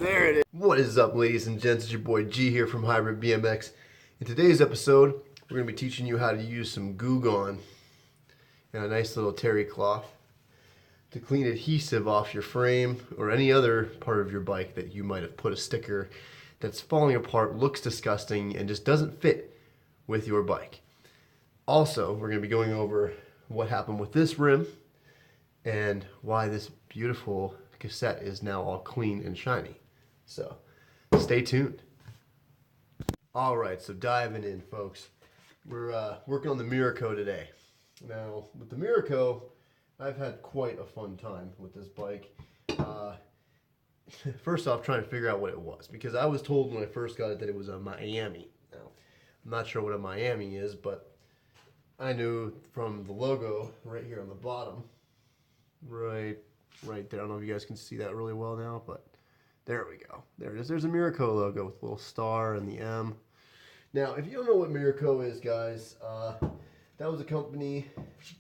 There it is. What is up, ladies and gents? It's your boy G here from Hybrid BMX. In today's episode, we're going to be teaching you how to use some Goo Gone and a nice little terry cloth to clean adhesive off your frame or any other part of your bike that you might have put a sticker that's falling apart, looks disgusting, and just doesn't fit with your bike. Also, we're going to be going over what happened with this rim and why this beautiful cassette is now all clean and shiny. So, stay tuned. All right, so diving in, folks. We're working on the Miraco today. Now, with the Miraco, I've had quite a fun time with this bike. First off, trying to figure out what it was, because I was told when I first got it that it was a Miami. Now, I'm not sure what a Miami is, but I knew from the logo right here on the bottom, right there. I don't know if you guys can see that really well now, but there we go. There it is. There's a Miraco logo with a little star and the M. Now, if you don't know what Miraco is, guys, that was a company,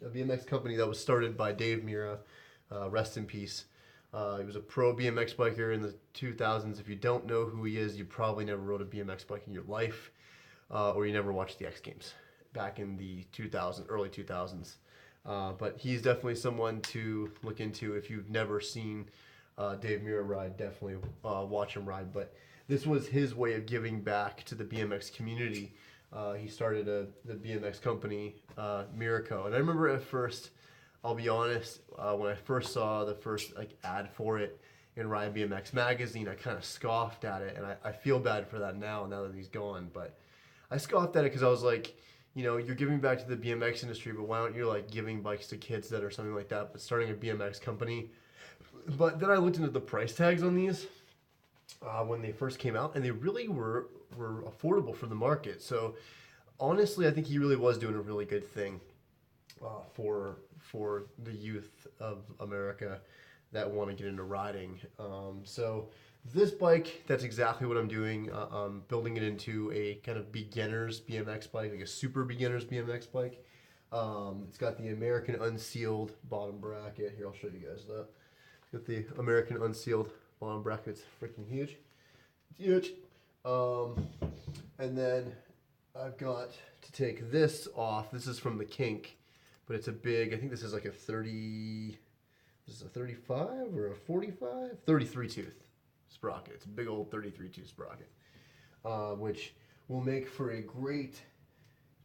a BMX company that was started by Dave Mirra. Rest in peace. He was a pro BMX biker in the 2000s. If you don't know who he is, you probably never rode a BMX bike in your life, or you never watched the X Games back in the early 2000s. But he's definitely someone to look into if you've never seen Dave Mirra ride. Definitely watch him ride. But this was his way of giving back to the BMX community. He started the BMX company, Miraco. And I remember at first, I'll be honest, when I first saw the first ad for it in Ride BMX magazine, I kind of scoffed at it. And I feel bad for that now that he's gone. But I scoffed at it because I was like, you know, you're giving back to the BMX industry, but why don't you giving bikes to kids that or something like that, but starting a BMX company. But then I looked into the price tags on these when they first came out, and they really were affordable for the market. So honestly, I think he really was doing a really good thing for the youth of America that want to get into riding. So this bike, that's exactly what I'm doing. I'm building it into a kind of beginner's BMX bike, like a super beginner's BMX bike. It's got the American Unsealed bottom bracket. Here, I'll show you guys that. Got the American Unsealed bottom bracket. It's freaking huge. It's huge. And then I've got to take this off. This is from the Kink, but it's a big, I think this is like a 30, this is a 35 or a 45? 33 tooth sprocket. It's a big old 33 tooth sprocket, which will make for a great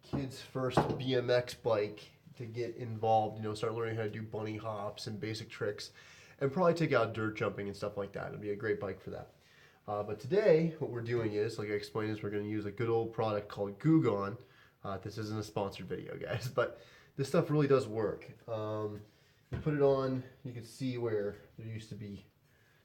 kid's first BMX bike to get involved, start learning how to do bunny hops and basic tricks, and probably take out dirt jumping and stuff like that. It'll be a great bike for that. But today, what we're doing is, like I explained, is we're going to use a good old product called Goo Gone. This isn't a sponsored video, guys, but this stuff really does work. You put it on, you can see where there used to be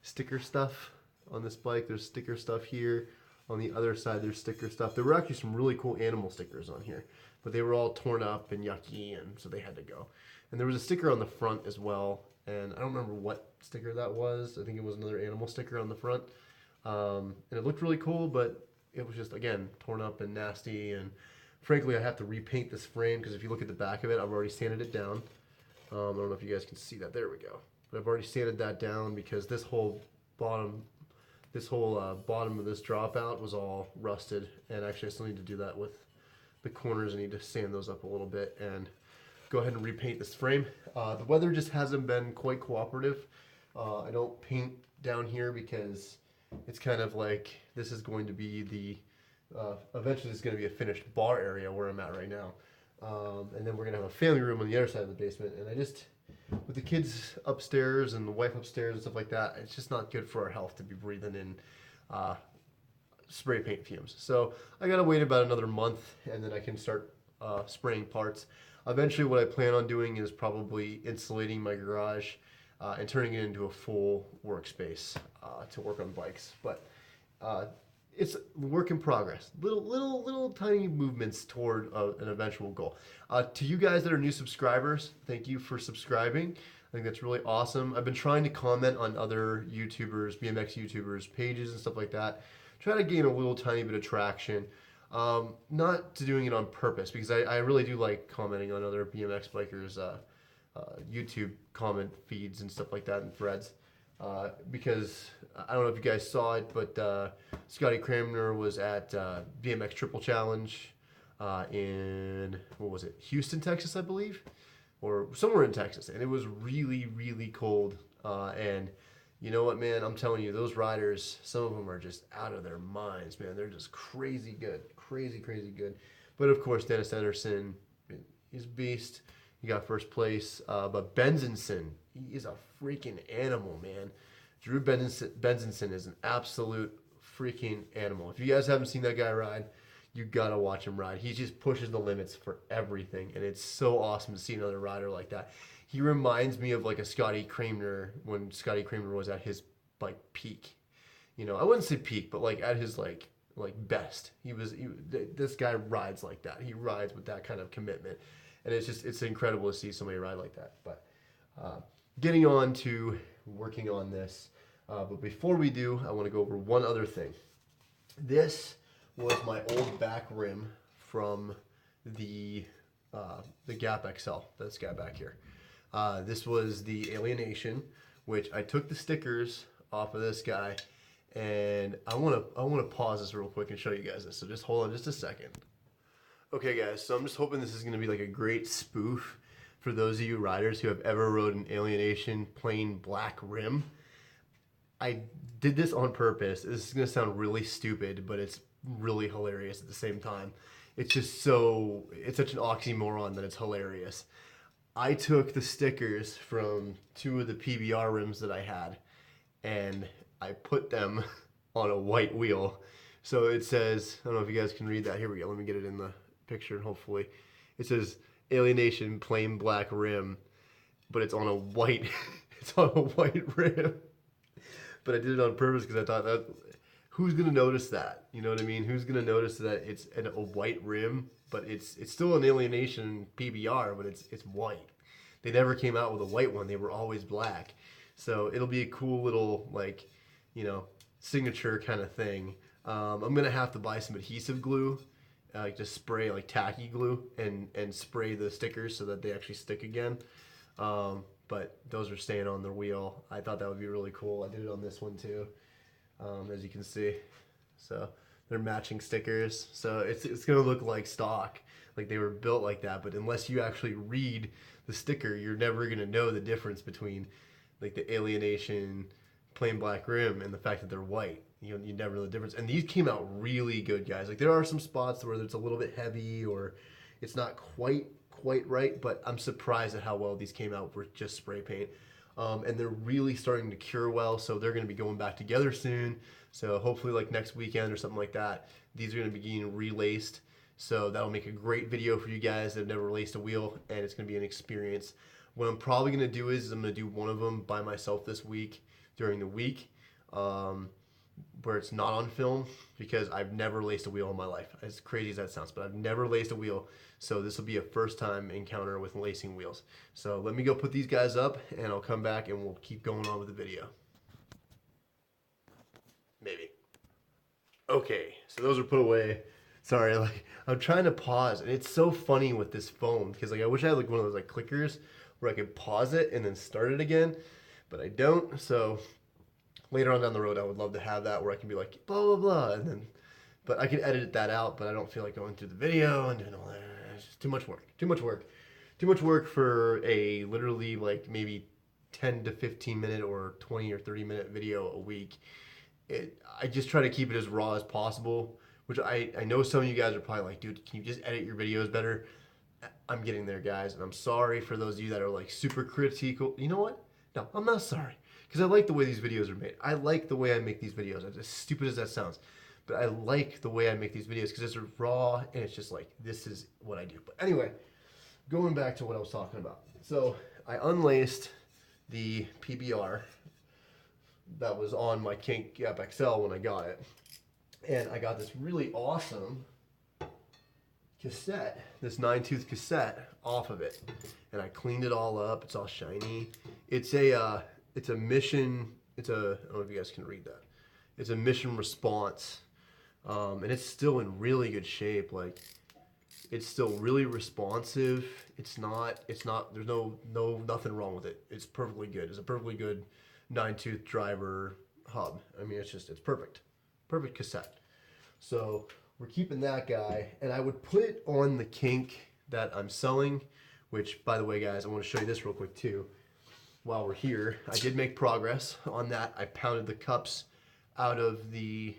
sticker stuff on this bike. There's sticker stuff here. On the other side, there's sticker stuff. There were actually some really cool animal stickers on here, but they were all torn up and yucky, and so they had to go. And there was a sticker on the front as well, and I don't remember what sticker that was. I think it was another animal sticker on the front. And it looked really cool, but it was just, again, torn up and nasty. And frankly, I have to repaint this frame because if you look at the back of it, I've already sanded it down. I don't know if you guys can see that. There we go. But I've already sanded that down because this whole bottom of this dropout was all rusted. And actually, I still need to do that with the corners. I need to sand those up a little bit and go ahead and repaint this frame. The weather just hasn't been quite cooperative. I don't paint down here because it's kind of like this is going to be the eventually it's going to be a finished bar area where I'm at right now, and then we're going to have a family room on the other side of the basement. And I just, with the kids upstairs and the wife upstairs and stuff like that, it's just not good for our health to be breathing in spray paint fumes. So I gotta wait about another month and then I can start spraying parts. Eventually what I plan on doing is probably insulating my garage and turning it into a full workspace to work on bikes. But it's work in progress. Little tiny movements toward an eventual goal. To you guys that are new subscribers, thank you for subscribing. I think that's really awesome. I've been trying to comment on other YouTubers, BMX YouTubers, pages and stuff like that. Try to gain a little tiny bit of traction. Not to doing it on purpose, because I really do like commenting on other BMX bikers' YouTube comment feeds and stuff like that and threads. because I don't know if you guys saw it, but Scotty Cramner was at BMX Triple Challenge in, what was it, Houston, Texas, I believe, or somewhere in Texas, and it was really, really cold. And you know what, man? I'm telling you, those riders, some of them are just out of their minds, man. They're just crazy good, crazy, crazy good. But of course, Dennis Anderson, he's a beast. He got first place. But Benzenson, he is a freaking animal, man. Drew Benzenson is an absolute freaking animal. If you guys haven't seen that guy ride, you gotta watch him ride. He just pushes the limits for everything, and it's so awesome to see another rider like that. He reminds me of like a Scotty Cramner when Scotty Cramner was at his like peak. You know, I wouldn't say peak, but like at his like best. This guy rides like that. He rides with that kind of commitment, and it's incredible to see somebody ride like that. But getting on to working on this, but before we do, I want to go over one other thing. This was my old back rim from the Gap XL. This guy back here. This was the Alienation, which I took the stickers off of this guy, and I want to pause this real quick and show you guys this. So just hold on just a second. Okay, guys. So I'm just hoping this is going to be like a great spoof for those of you riders who have ever rode an Alienation plain black rim. I did this on purpose. This is going to sound really stupid, but it's really hilarious at the same time. It's such an oxymoron that it's hilarious. I took the stickers from 2 of the PBR rims that I had, and I put them on a white wheel. So it says, I don't know if you guys can read that. Here we go. Let me get it in the picture, hopefully. It says Alienation plain black rim, but it's on a white rim. But I did it on purpose because I thought that, who's gonna notice that? You know what I mean? Who's gonna notice that it's a white rim, but it's still an Alienation PBR, but it's white. They never came out with a white one. They were always black. So it'll be a cool little like, you know, signature kind of thing. I'm gonna have to buy some adhesive glue, just spray like tacky glue and spray the stickers so that they actually stick again. But those are staying on the wheel. I thought that would be really cool. I did it on this one too, as you can see. So they're matching stickers. So it's gonna look like stock, like they were built like that. But unless you actually read the sticker, you're never gonna know the difference between like the Alienation plain black rim and the fact that they're white. You never know the difference. And these came out really good, guys. Like there are some spots where it's a little bit heavy or it's not quite right, but I'm surprised at how well these came out with just spray paint. And they're really starting to cure well, so they're going to be going back together soon. So hopefully like next weekend or something like that, these are going to be getting relaced. So that'll make a great video for you guys that have never laced a wheel, and it's going to be an experience. What I'm probably going to do is I'm going to do one of them by myself this week during the week, where it's not on film, because I've never laced a wheel in my life. As crazy as that sounds, but I've never laced a wheel. So this will be a first time encounter with lacing wheels. So let me go put these guys up and I'll come back and we'll keep going on with the video. Maybe. Okay, so those are put away. Sorry, like I'm trying to pause, and it's so funny with this phone because like I wish I had like one of those like clickers where I could pause it and then start it again, but I don't. So later on down the road, I would love to have that where I can be like blah blah blah, and then, but I can edit that out. But I don't feel like going through the video and doing all that. It's just too much work. Too much work for a literally like maybe 10 to 15 minute or 20 or 30 minute video a week. I just try to keep it as raw as possible, which I know some of you guys are probably like, dude, can you just edit your videos better? I'm getting there, guys, and I'm sorry for those of you that are like super critical. You know what? No, I'm not sorry, because I like the way these videos are made. I like the way I make these videos, as stupid as that sounds. But I like the way I make these videos because it's raw and it's just like, this is what I do. But anyway, going back to what I was talking about. So I unlaced the PBR that was on my Kink Gap XL when I got it. And I got this really awesome cassette, this 9-tooth cassette off of it. And I cleaned it all up. It's all shiny. It's a Mission, I don't know if you guys can read that. It's a Mission Response. And it's still in really good shape. Like, it's still really responsive. There's nothing wrong with it. It's perfectly good. It's a perfectly good 9-tooth driver hub. I mean, it's perfect. Perfect cassette. So we're keeping that guy, and I would put it on the kink that I'm selling, which, by the way, guys, I want to show you this real quick too. While we're here, I did make progress on that. I pounded the cups out of the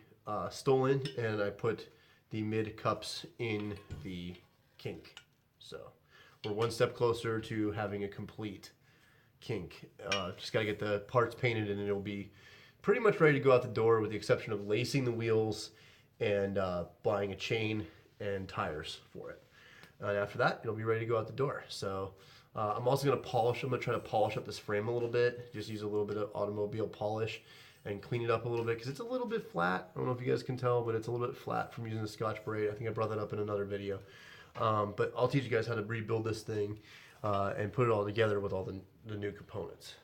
stolen, and I put the mid cups in the kink. So we're one step closer to having a complete kink. Just got to get the parts painted, and it'll be pretty much ready to go out the door, with the exception of lacing the wheels and buying a chain and tires for it. And after that, it'll be ready to go out the door. So I'm also going to polish. I'm going to try to polish up this frame a little bit. Just use a little bit of automobile polish and clean it up a little bit, because it's a little bit flat. I don't know if you guys can tell, but it's a little bit flat from using the Scotch-Brite. I think I brought that up in another video. But I'll teach you guys how to rebuild this thing and put it all together with all the new components.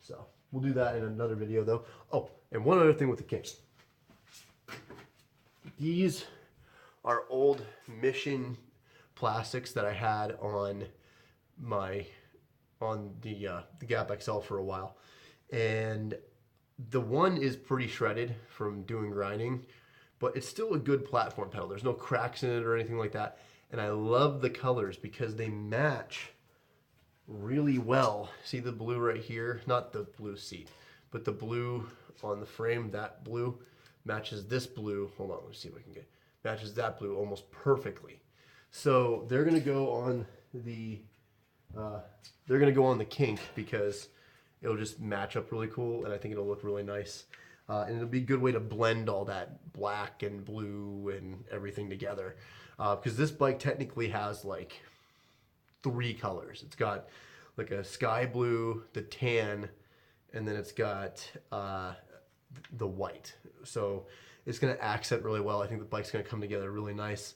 So we'll do that in another video though. Oh, and one other thing with the kink. These are old Mission plastics that I had on the Gap XL for a while. And the one is pretty shredded from doing grinding, but it's still a good platform pedal. There's no cracks in it or anything like that. And I love the colors because they match really well. See the blue right here? Not the blue seat, but the blue on the frame, that blue matches this blue. Hold on, let's see if I can get, matches that blue almost perfectly. So they're gonna go on the kink because it'll just match up really cool, and I think it'll look really nice. And it'll be a good way to blend all that black and blue and everything together. Because this bike technically has like 3 colors. It's got like a sky blue, the tan, and then it's got the white. So it's gonna accent really well. I think the bike's gonna come together really nice.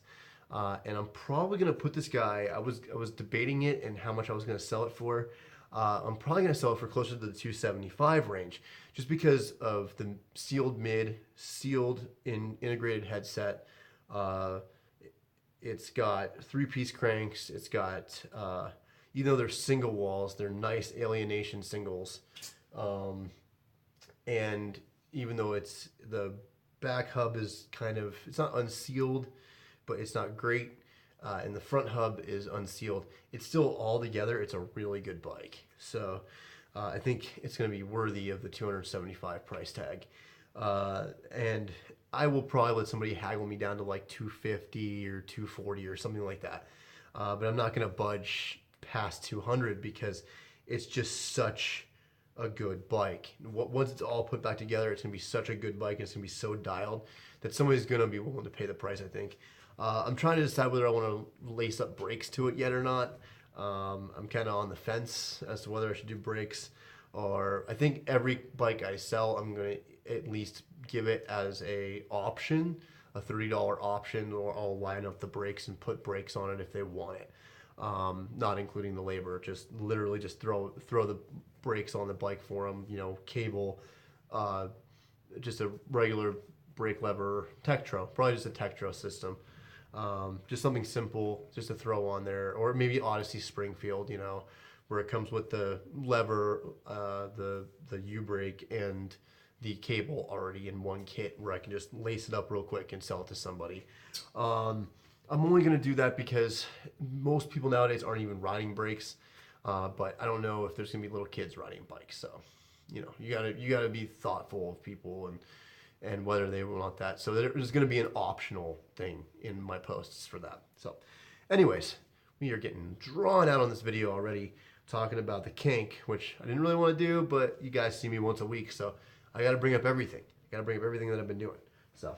And I'm probably gonna put this guy, I was debating it and how much I was gonna sell it for. I'm probably gonna sell it for closer to the 275 range, just because of the sealed mid, sealed integrated headset. It's got 3-piece cranks. It's got, even though they're single walls, they're nice alienation singles. And even though it's, the back hub is kind of, it's not unsealed, but it's not great. And the front hub is unsealed. It's still all together. It's a really good bike. So I think it's going to be worthy of the 275 price tag. And I will probably let somebody haggle me down to like 250 or 240 or something like that. But I'm not going to budge past 200 because it's just such a good bike. Once it's all put back together, it's going to be such a good bike, and it's going to be so dialed that somebody's going to be willing to pay the price, I think. I'm trying to decide whether I want to lace up brakes to it yet or not. I'm kind of on the fence as to whether I should do brakes, or I think every bike I sell, I'm going to at least give it as a option, a $30 option, or I'll line up the brakes and put brakes on it if they want it. Not including the labor, just literally just throw the brakes on the bike for them, you know, cable, just a regular brake lever, Tektro, probably just a Tektro system. Just something simple just to throw on there, or maybe Odyssey Springfield, you know, where it comes with the lever, the U-brake and the cable already in one kit, where I can just lace it up real quick and sell it to somebody. I'm only going to do that because most people nowadays aren't even riding brakes, but I don't know if there's going to be little kids riding bikes. So, you know, you gotta be thoughtful of people and whether they want that. So there's going to be an optional thing in my posts for that. So anyways, we are getting drawn out on this video already, talking about the kink, which I didn't really want to do, but you guys see me once a week, so I got to bring up everything. I got to bring up everything that I've been doing. So,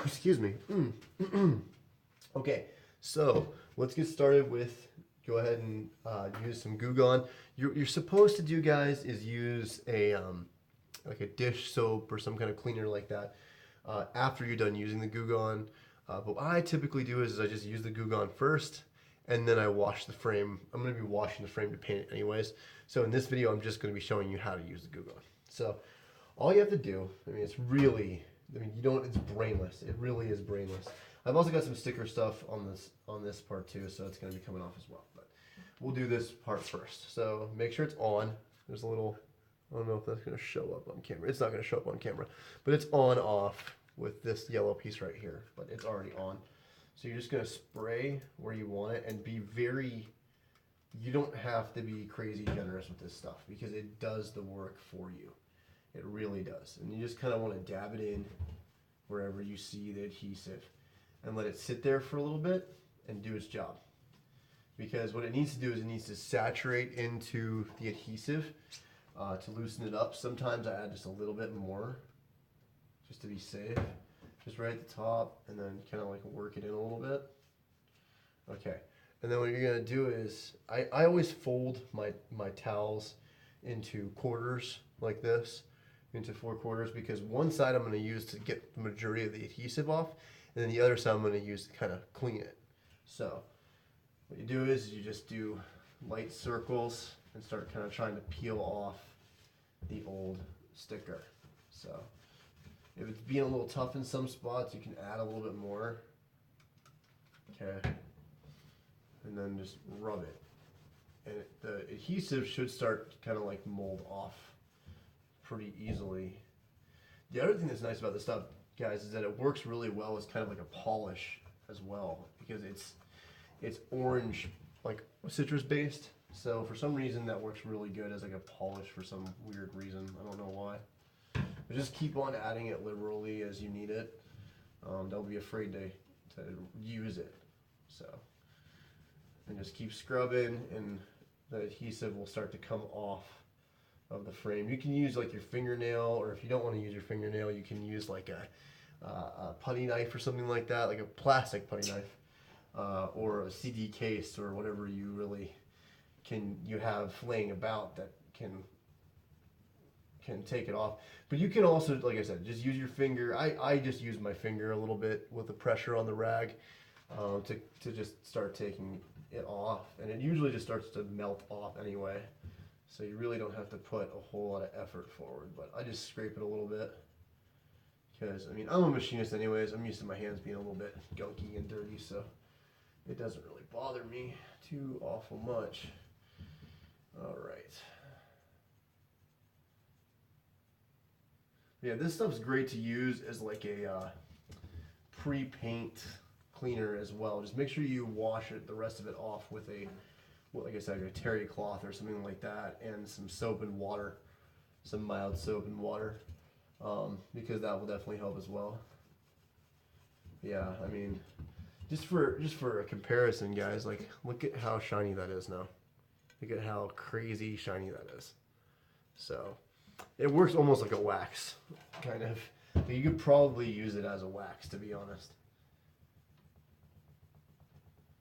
excuse me. Okay, so let's get started with, go ahead and use some Goo Gone. You're supposed to do, guys, is use a like a dish soap or some kind of cleaner like that after you're done using the Goo Gone. But what I typically do is I just use the Goo Gone first, and then I wash the frame. I'm going to be washing the frame to paint it anyways. So in this video, I'm just going to be showing you how to use the Goo Gone. So all you have to do, I mean, it's really, I mean, you don't, it's brainless. It really is brainless. I've also got some sticker stuff on this part too, so it's going to be coming off as well. But we'll do this part first. So make sure it's on. There's a little, I don't know if that's going to show up on camera. It's not going to show up on camera, but it's on off with this yellow piece right here, but it's already on. So you're just going to spray where you want it and be very, you don't have to be crazy generous with this stuff because it does the work for you. It really does. And you just kind of want to dab it in wherever you see the adhesive and let it sit there for a little bit and do its job. Because what it needs to do is it needs to saturate into the adhesive to loosen it up. Sometimes I add just a little bit more just to be safe. Just right at the top and then kind of like work it in a little bit. Okay. And then what you're going to do is, I always fold my towels into quarters like this, into 4 quarters, because one side I'm going to use to get the majority of the adhesive off, and then the other side I'm going to use to kind of clean it. So what you do is you just do light circles and start kind of trying to peel off the old sticker. So if it's being a little tough in some spots, you can add a little bit more. Okay. And then just rub it. And the adhesive should start kind of like mold off pretty easily. The other thing that's nice about this stuff, guys, is that it works really well as kind of like a polish as well, because it's orange, like citrus based. So for some reason that works really good as like a polish for some weird reason. I don't know why. But just keep on adding it liberally as you need it. Don't be afraid to use it. So, and just keep scrubbing, and the adhesive will start to come off of the frame. You can use like your fingernail, or if you don't want to use your fingernail, you can use like a putty knife or something like that, like a plastic putty knife, or a CD case, or whatever you really you have laying about that can take it off. But you can also, like I said, just use your finger. I just use my finger a little bit with the pressure on the rag to just start taking it off, and it usually just starts to melt off anyway, so you really don't have to put a whole lot of effort forward. But I just scrape it a little bit because, I mean, I'm a machinist anyways. I'm used to my hands being a little bit gunky and dirty, so it doesn't really bother me too awful much. All right. Yeah, this stuff's great to use as like a pre-paint cleaner as well. Just make sure you wash the rest of it off with like I said, a terry cloth or something like that, and some soap and water, some mild soap and water, because that will definitely help as well. Yeah, I mean, just for a comparison, guys, like look at how shiny that is now. Look at how crazy shiny that is. So it works almost like a wax, kind of. You could probably use it as a wax, to be honest.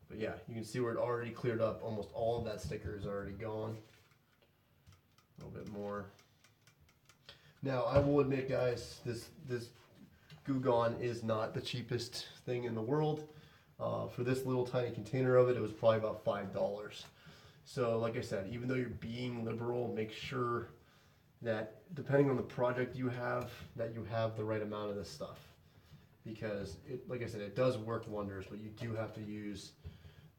But yeah, you can see where it already cleared up. Almost all of that sticker is already gone. A little bit more. Now, I will admit, guys, this Goo Gone is not the cheapest thing in the world. For this little tiny container of it, it was probably about $5. So, like I said, even though you're being liberal, make sure that depending on the project you have, that you have the right amount of this stuff. Because, like I said, it does work wonders, but you do have to use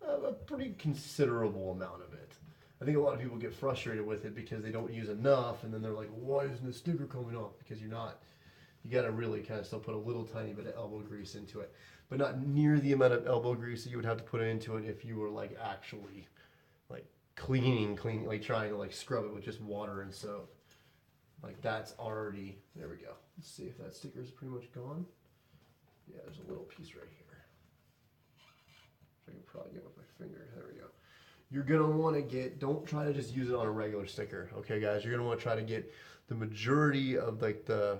a pretty considerable amount of it. I think a lot of people get frustrated with it because they don't use enough, and then they're like, why isn't the sticker coming off? Because you got to really kind of still put a little tiny bit of elbow grease into it, but not near the amount of elbow grease that you would have to put into it if you were like actually like cleaning, like trying to like scrub it with just water and soap. Like that's already, there we go. Let's see if that sticker is pretty much gone. Yeah, there's a little piece right here. I can probably get with my finger. There we go. You're gonna want to don't try to just use it on a regular sticker, okay, guys? You're gonna want to try to get the majority of like the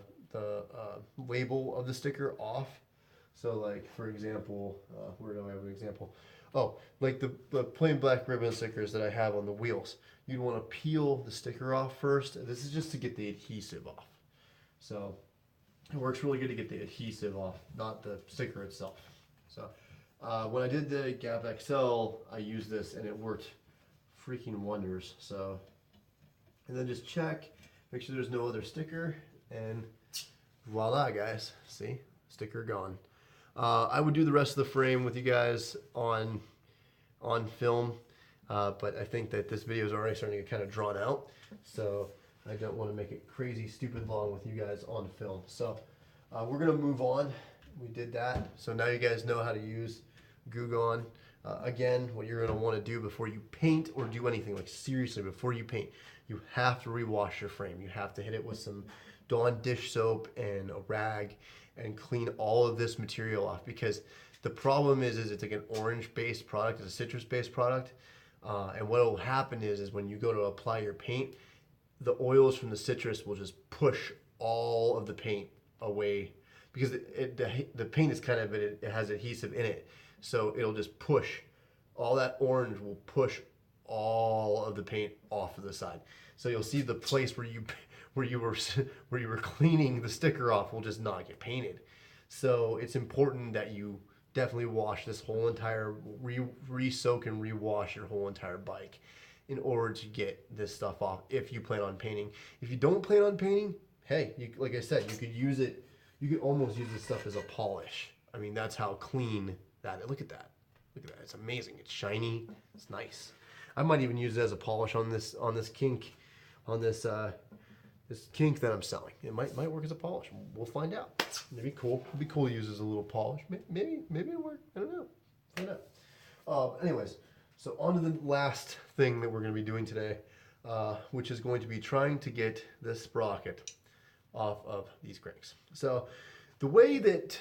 label of the sticker off. So, like for example, where do I have an example? Oh, like the plain black ribbon stickers that I have on the wheels. You'd want to peel the sticker off first. This is just to get the adhesive off. So it works really good to get the adhesive off, not the sticker itself. So. When I did the Gap XL, I used this and it worked freaking wonders. So, and then just check, make sure there's no other sticker, and voila, guys. See, sticker gone. I would do the rest of the frame with you guys on film. but I think that this video is already starting to get kind of drawn out, so I don't want to make it crazy, stupid long with you guys on film. So we're gonna move on. We did that, so now you guys know how to use Goo Gone. Again, what you're gonna want to do before you paint or do anything, like seriously, before you paint, you have to rewash your frame. You have to hit it with some Dawn dish soap and a rag and clean all of this material off, because the problem is it's like an orange-based product, it's a citrus-based product, and what will happen is when you go to apply your paint, the oils from the citrus will just push all of the paint away, because the paint is kind of, it has adhesive in it, so it'll just push all that orange, will push all of the paint off of the side. So you'll see the place where you were cleaning the sticker off will just not get painted. So it's important that you definitely wash this whole entire, re-soak and rewash your whole entire bike in order to get this stuff off if you plan on painting. If you don't plan on painting, hey, like I said, you could use it, you could almost use this stuff as a polish. I mean, that's how clean that is. Look at that. Look at that. It's amazing. It's shiny. It's nice. I might even use it as a polish on this kink, on this kink that I'm selling. It might work as a polish. We'll find out. It'd be cool. It'd be cool to use as a little polish. Maybe it'll work. I don't know. Find out. Anyways, so on to the last thing that we're going to be doing today, which is going to be trying to get this sprocket off of these cranks. So the way that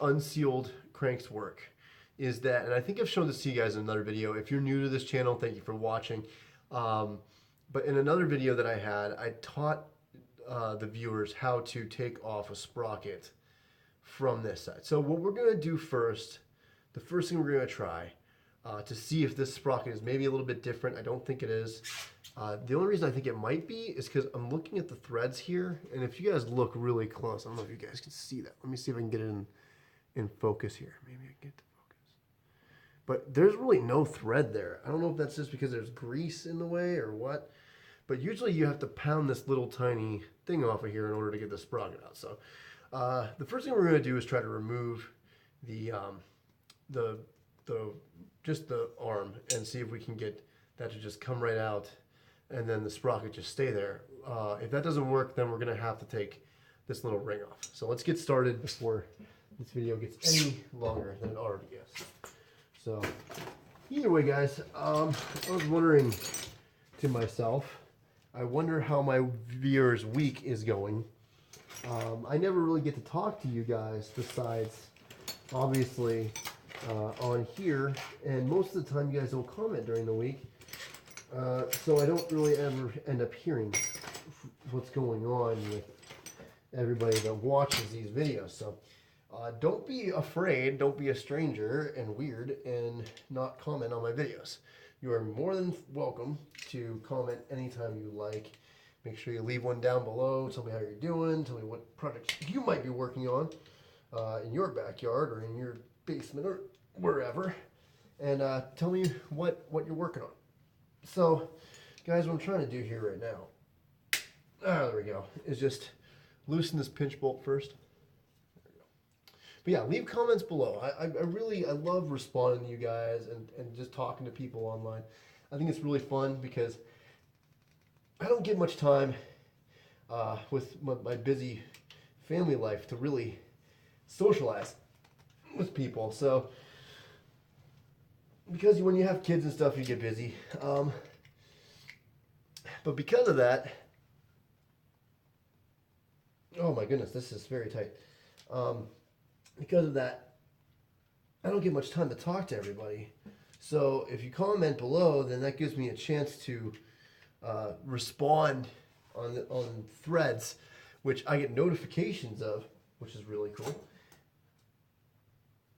unsealed cranks work is that, and I think I've shown this to you guys in another video. If you're new to this channel, thank you for watching. But in another video that I had, I taught the viewers how to take off a sprocket from this side. So what we're going to do first, the first thing we're going to try to see if this sprocket is maybe a little bit different. I don't think it is. The only reason I think it might be is because I'm looking at the threads here, and if you guys look really close, I don't know if you guys can see that. Let me see if I can get it in focus here. Maybe I can get to focus. But there's really no thread there. I don't know if that's just because there's grease in the way or what, but usually you have to pound this little tiny thing off of here in order to get the sprocket out. So the first thing we're going to do is try to remove just the arm and see if we can get that to just come right out and then the sprocket just stay there. If that doesn't work, then we're going to have to take this little ring off. So let's get started before this video gets any longer than it already is. So either way, guys, I was wondering to myself, I wonder how my viewers' week is going. I never really get to talk to you guys besides, obviously, on here, and most of the time you guys don't comment during the week, so I don't really ever end up hearing what's going on with everybody that watches these videos. So don't be afraid, don't be a stranger and weird and not comment on my videos. You are more than welcome to comment anytime you like. Make sure you leave one down below. Tell me how you're doing. Tell me what projects you might be working on in your backyard or in your basement or wherever. And tell me what you're working on. So, guys, what I'm trying to do here right now, there we go, is just loosen this pinch bolt first. There we go. But yeah, leave comments below. I love responding to you guys and just talking to people online. I think it's really fun because I don't get much time with my busy family life to really socialize with people. So, because when you have kids and stuff, you get busy. But because of that, oh my goodness, this is very tight. Because of that, I don't get much time to talk to everybody. So if you comment below, then that gives me a chance to respond on threads, which I get notifications of, which is really cool.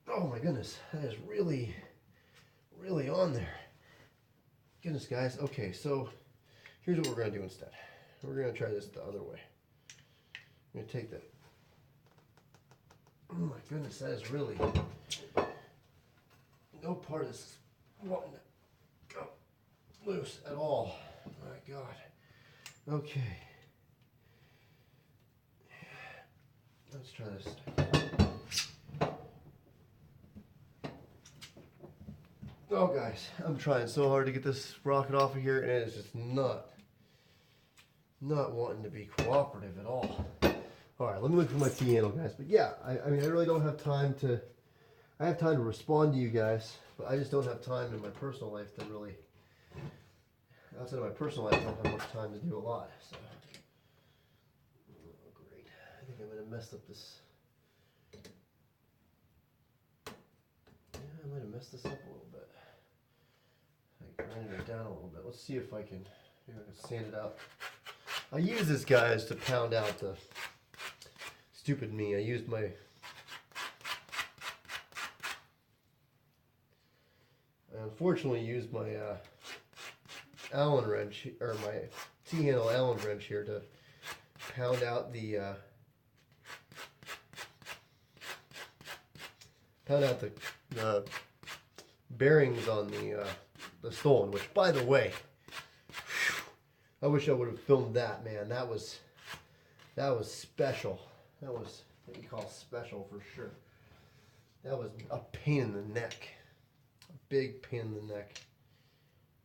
Oh my goodness, that is really on there. Goodness, guys. Okay, so here's what we're going to do instead. We're going to try this the other way. I'm going to take that. Oh my goodness, that is really, no part of this is wanting to go loose at all. My God. Okay. Let's try this. Oh guys, I'm trying so hard to get this rocket off of here, and it is just not wanting to be cooperative at all. All right, let me look for my T-handle, guys. But yeah, I mean, I really don't have time to. I have time to respond to you guys, but I just don't have time in my personal life to really. Outside of my personal life, I don't have much time to do a lot. So, oh, great. I think I might have messed up this. Yeah, I might have messed this up a little bit. I grinded it down a little bit. Let's see if I can. Maybe I can sand it out. I use this, guys, to pound out the stupid me. I used my. I unfortunately used my Allen wrench, or my T-handle Allen wrench here to pound out the bearings on the Stollen. Which, by the way, I wish I would have filmed that, man. That was special. That was what you call special for sure. That was a pain in the neck. A big pain in the neck.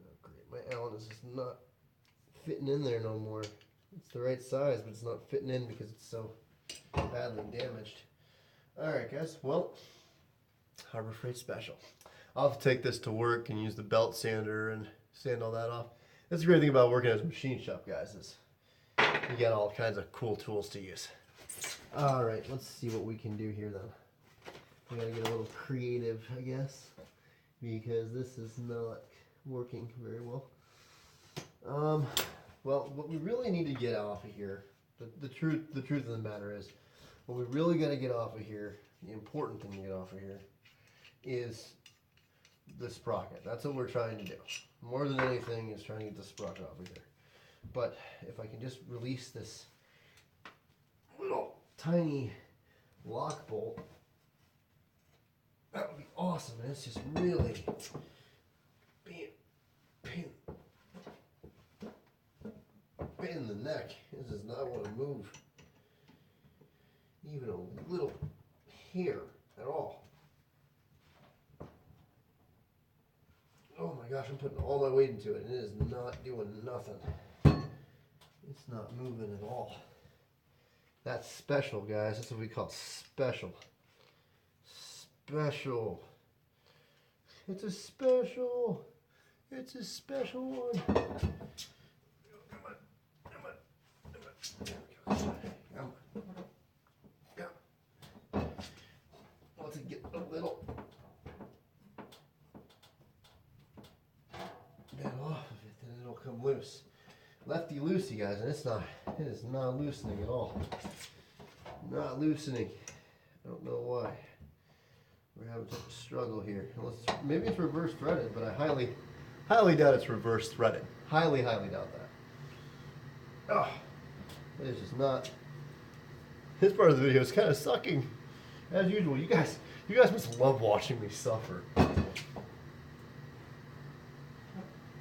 Oh, great. My Allen is just not fitting in there no more. It's the right size, but it's not fitting in because it's so badly damaged. Alright, guys. Well, Harbor Freight special. I'll have to take this to work and use the belt sander and sand all that off. That's the great thing about working at a machine shop, guys, is you get all kinds of cool tools to use. Alright, let's see what we can do here then. We gotta get a little creative, I guess, because this is not working very well. Well, what we really need to get off of here, the truth of the matter is, what we really gotta get off of here, the important thing to get off of here, is the sprocket. That's what we're trying to do. More than anything is trying to get the sprocket off of here. But if I can just release this little tiny lock bolt, that would be awesome. And it's just really pain in the neck. This does not want to move even a little hair at all. Oh my gosh, I'm putting all my weight into it and it is not doing nothing. It's not moving at all. That's special, guys. That's what we call special. Special. It's a special. It's a special one. Come on. Come on. Come on. There we go. Come on. Come on. Once it gets a little bit off of it, then it'll come loose. Lefty loosey, guys, and it is not loosening at all. Not loosening. I don't know why. We're having such a struggle here. Maybe it's reverse threaded, but I highly doubt it's reverse threaded. Highly doubt that. Oh, it is just not. This part of the video is kind of sucking, as usual. You guys must love watching me suffer.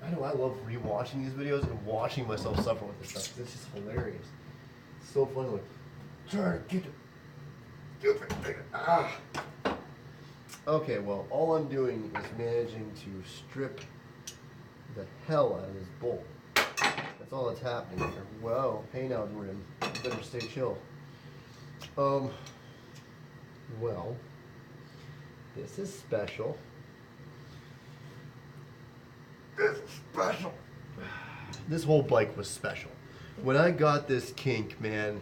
I know I love rewatching these videos and watching myself suffer with this stuff. It's just hilarious. It's so funny. Like, trying to get the stupid thing. Ah. Okay, well, all I'm doing is managing to strip the hell out of this bolt. That's all that's happening here. Whoa, hey now, rim. You better stay chill. Well, this is special. This is special. This whole bike was special. When I got this kink, man,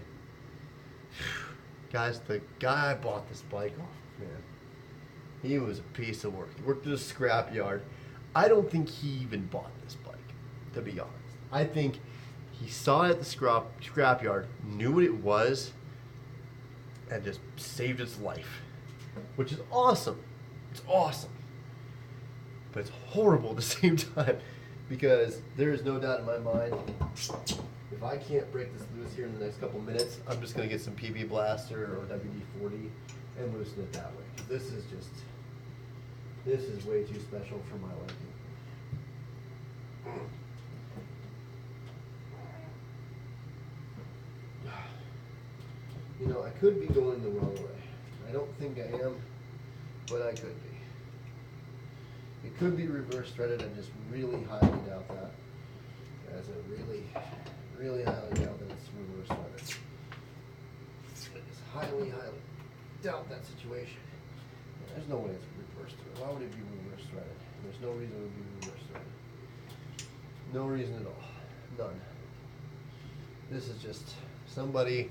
guys, the guy I bought this bike off, man, he was a piece of work. He worked at a scrap yard. I don't think he even bought this bike, to be honest. I think he saw it at the scrap yard, knew what it was, and just saved its life, which is awesome. It's awesome. But it's horrible at the same time, because there is no doubt in my mind, if I can't break this loose here in the next couple minutes, I'm just going to get some PB Blaster or WD-40 and loosen it that way. This is way too special for my liking. You know, I could be going the wrong way. I don't think I am, but I could be. It Could be reverse threaded. I just really highly doubt that. Guys, I really, really highly doubt that it's reverse threaded. I just highly, highly doubt that situation. There's no way it's reverse threaded. Why would it be reverse threaded? There's no reason it would be reverse threaded. No reason at all. None. This is just somebody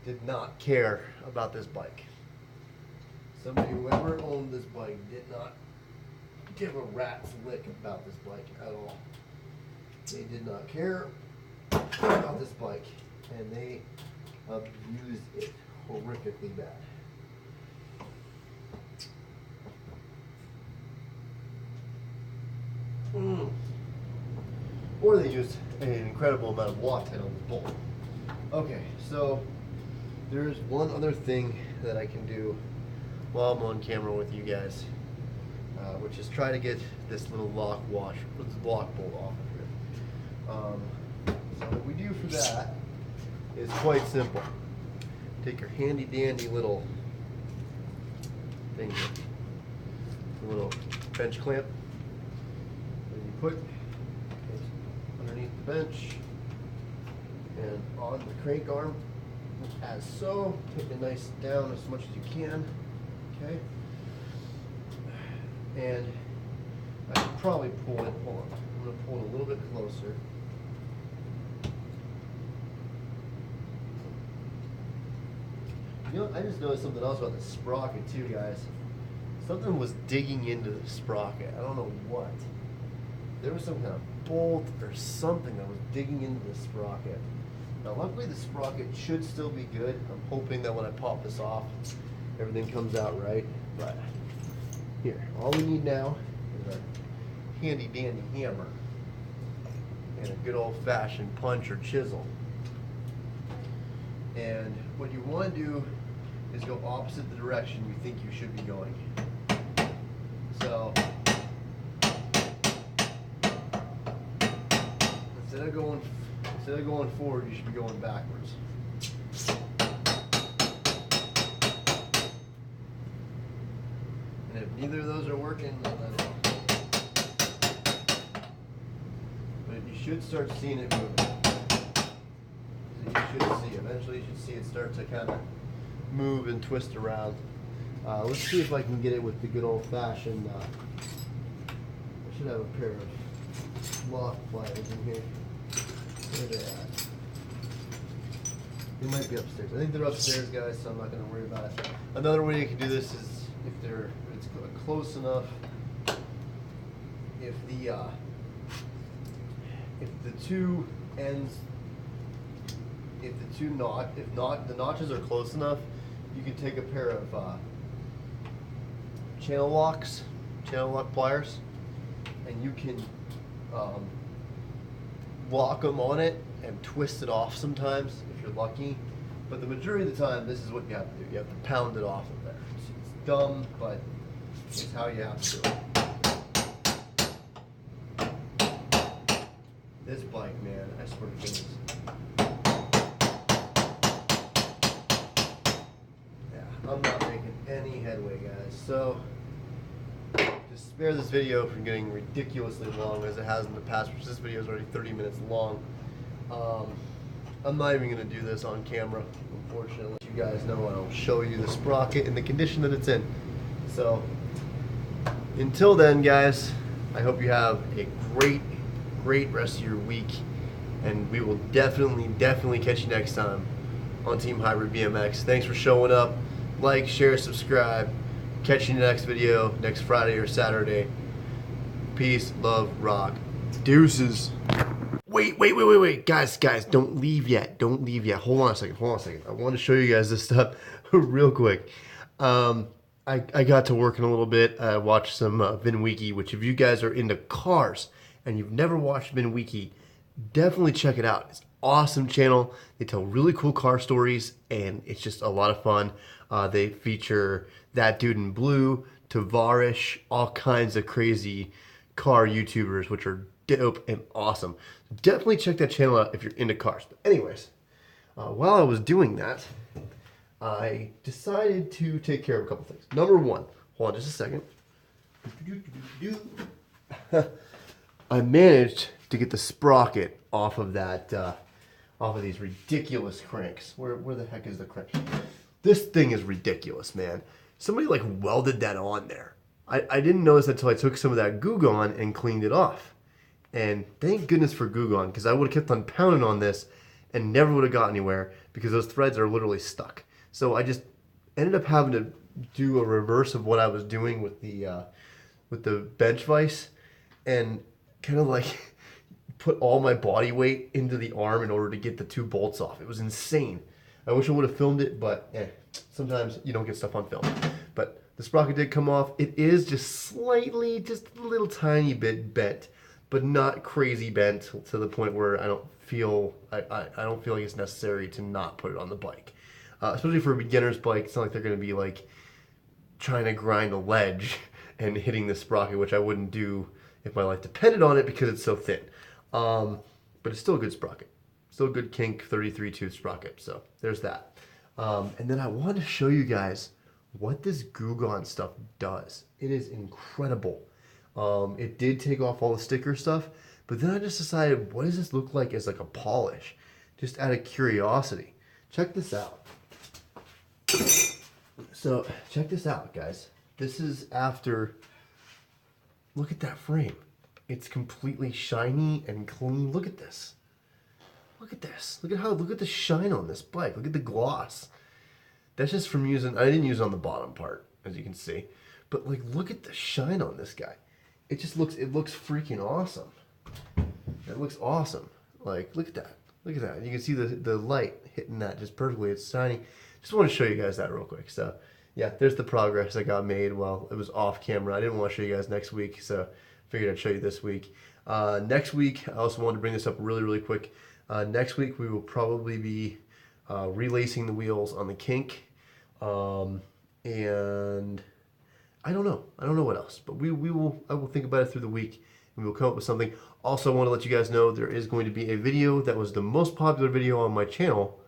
did not care about this bike. Somebody, whoever owned this bike, did not give a rat's lick about this bike at all. They did not care about this bike, and they abused it horrifically bad. Or they used an incredible amount of Loctite on this bolt. Okay, so there's one other thing that I can do while I'm on camera with you guys, which is try to get this little lock bolt off of here. So what we do for that is quite simple. Take your handy dandy little thing here, a little bench clamp, and you put it underneath the bench and on the crank arm as so. Take it nice down as much as you can. Okay, and I should probably pull it. Hold on, I'm going to pull it a little bit closer. You know, I just noticed something else about the sprocket too, guys. Something was digging into the sprocket. I don't know what. There was some kind of bolt or something that was digging into the sprocket. Now, luckily the sprocket should still be good. I'm hoping that when I pop this off, everything comes out right. But here, all we need now is our handy dandy hammer and a good old fashioned punch or chisel. And what you want to do is go opposite the direction you think you should be going. So instead of going forward, you should be going backwards. And if neither of those are working, then let it go. But you should start seeing it moving. So you should see, eventually you should see it start to kind of move and twist around. Let's see if I can get it with the good old fashioned, I should have a pair of lock pliers in here. Where are they at? They might be upstairs. I think they're upstairs, guys, so I'm not going to worry about it. Another way you can do this is if it's close enough, if the two ends, if the notches are close enough, you can take a pair of channel lock pliers, and you can lock them on it and twist it off sometimes if you're lucky. But the majority of the time, this is what you have to do. You have to pound it off of there. It's dumb, but it's how you have to do it. This bike, man, I swear to goodness. Yeah, I'm not making any headway, guys. So, to spare this video from getting ridiculously long as it has in the past, which this video is already 30 minutes long, I'm not even going to do this on camera, unfortunately. You guys know I'll show you the sprocket in the condition that it's in. So, until then, guys, I hope you have a great rest of your week, and we will definitely catch you next time on Team Hybrid BMX. Thanks for showing up. Like, share, subscribe. Catch you in the next video next Friday or Saturday. Peace, love, rock. Deuces. Wait. Guys, don't leave yet. Hold on a second. I want to show you guys this stuff real quick. I got to working a little bit. I watched some VinWiki, which if you guys are into cars and you've never watched VinWiki, definitely check it out. It's an awesome channel. They tell really cool car stories, and it's just a lot of fun. They feature That Dude in Blue, Tavarish, all kinds of crazy car YouTubers, which are dope and awesome. Definitely check that channel out if you're into cars. But anyways, while I was doing that, I decided to take care of a couple things. Number one, hold on just a second. I managed to get the sprocket off of that, off of these ridiculous cranks. Where the heck is the crank? This thing is ridiculous, man. Somebody like welded that on there. I didn't notice until I took some of that Goo Gone and cleaned it off. And thank goodness for Goo Gone, because I would have kept on pounding on this and never would have got anywhere because those threads are literally stuck. So I just ended up having to do a reverse of what I was doing with the bench vise, and kind of like put all my body weight into the arm in order to get the two bolts off. It was insane. I wish I would have filmed it, but sometimes you don't get stuff on film. But the sprocket did come off. It is just slightly, just a little tiny bit bent, but not crazy bent to the point where I don't feel like it's necessary to not put it on the bike. Especially for a beginner's bike, it's not like they're going to be like trying to grind a ledge and hitting the sprocket, which I wouldn't do if my life depended on it because it's so thin. But it's still a good sprocket. Still a good kink 33 tooth sprocket. So there's that. And then I wanted to show you guys what this Goo Gone stuff does. It is incredible. It did take off all the sticker stuff, but then I just decided, what does this look like as like a polish? Just out of curiosity. Check this out. So check this out, guys. This is after, look at that frame. It's completely shiny and clean. Look at this. Look at this. Look at the shine on this bike. Look at the gloss. That's just from using, I didn't use it on the bottom part, as you can see. But like, look at the shine on this guy. It looks freaking awesome. It looks awesome. Like, look at that. Look at that. You can see the light hitting that just perfectly. It's shiny. Just want to show you guys that real quick. So yeah, there's the progress that got made while it was off camera. I didn't want to show you guys next week, so figured I'd show you this week. Next week, I also wanted to bring this up really quick. Next week, we will probably be relacing the wheels on the kink. And I don't know what else, but I will think about it through the week and we'll come up with something. Also, I want to let you guys know there is going to be a video that was the most popular video on my channel.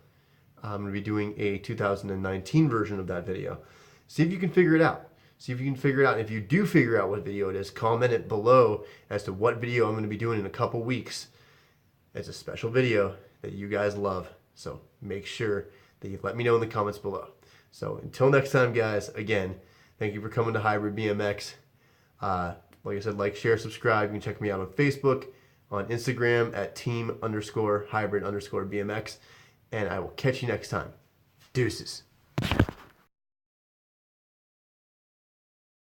I'm going to be doing a 2019 version of that video. See if you can figure it out. See if you can figure it out. And if you do figure out what video it is, comment it below as to what video I'm going to be doing in a couple weeks. It's a special video that you guys love. So make sure that you let me know in the comments below. So until next time, guys, again, thank you for coming to Hybrid BMX. Like I said, like, share, subscribe. You can check me out on Facebook, on Instagram at team_hybrid_BMX. And I will catch you next time. Deuces.